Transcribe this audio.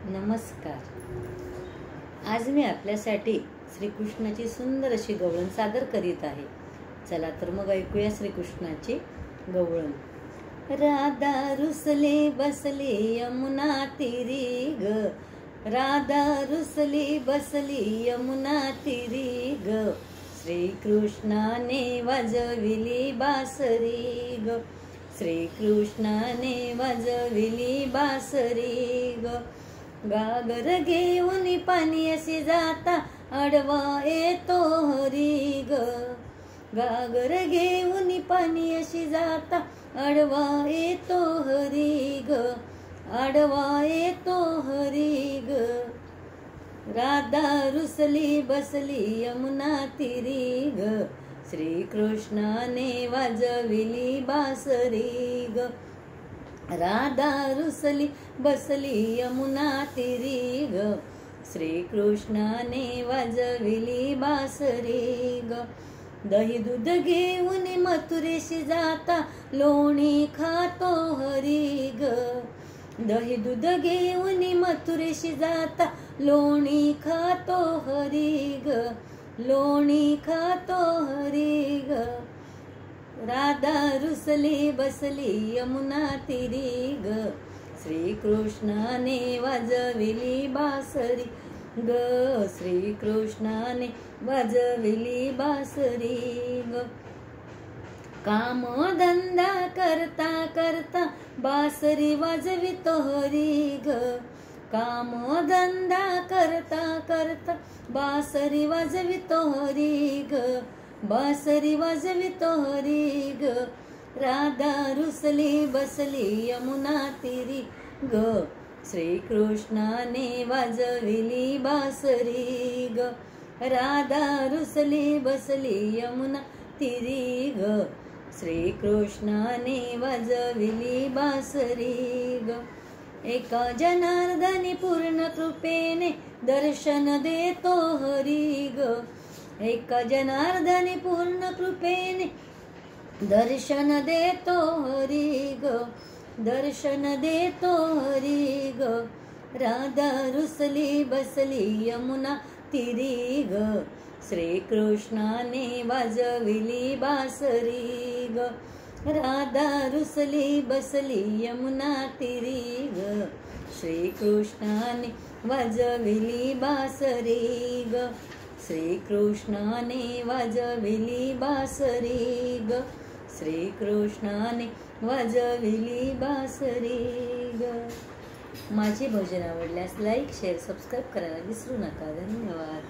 नमस्कार. आज मी आपल्यासाठी श्रीकृष्णाची सुंदर अशी गवळण सादर करीत आहे. चला तर मग ऐकूया श्रीकृष्णाची गवळण. राधा रुसली बसली यमुना तीरी ग, राधा रुसली बसली यमुना तीरी ग, श्रीकृष्णाने वाजविली बासरी ग, श्रीकृष्णाने वाजविली बासरी ग. गागर घेऊन पाणी अशी जाता आडवा येतो हरी ग, गागर घेऊन पाणी अशी जाता आडवा येतो हरी ग, आडवा येतो हरी ग. राधा रुसली बसली यमुना तीरी ग, श्रीकृष्णाने वाजविली बासरी ग, राधा रुसली बसली यमुना तीरी ग, श्रीकृष्णाने वाजविली बासरी ग. दही दूध घेऊन मथुरेशी जाता लोणी खातो हरी ग, दही दूध घेऊन मथुरेशी जाता लोणी खातो हरी ग, लोणी खातो हरी ग. राधा रुसली बसली यमुना तीरी ग, श्रीकृष्णाने वाजविली बासरी ग, श्रीकृष्णाने वाजविली बासरी ग. काम धंदा करता करता बासरी वाजवितो हरी ग, काम धंदा करता करता बासरी वाजवितो हरी ग, बासरी वाजवितो हरी ग. राधा रुसली बसली यमुना तीरी ग, श्रीकृष्णाने वाजविली बासरी ग, राधा रुसली बसली यमुना तीरी ग, श्रीकृष्णाने वाजविली बासरी ग. एका जनार्दनी पूर्ण कृपेने दर्शन देतो हरी ग, एका जनार्दनी पूर्ण कृपेने दर्शन देतो हरी ग, दर्शन देतो हरी ग. राधा रुसली बसली यमुना तीरी ग, श्रीकृष्णाने वाजविली बासरी ग, राधा रुसली बसली यमुना तीरी ग, श्रीकृष्णाने वाजविली बासरी ग, श्रीकृष्णाने वाजविली बासरी ग, श्रीकृष्णाने वाजविली बासरी ग. माझे भजन आवडल्यास लाईक शेअर सबस्क्राईब करायला विसरू नका. धन्यवाद.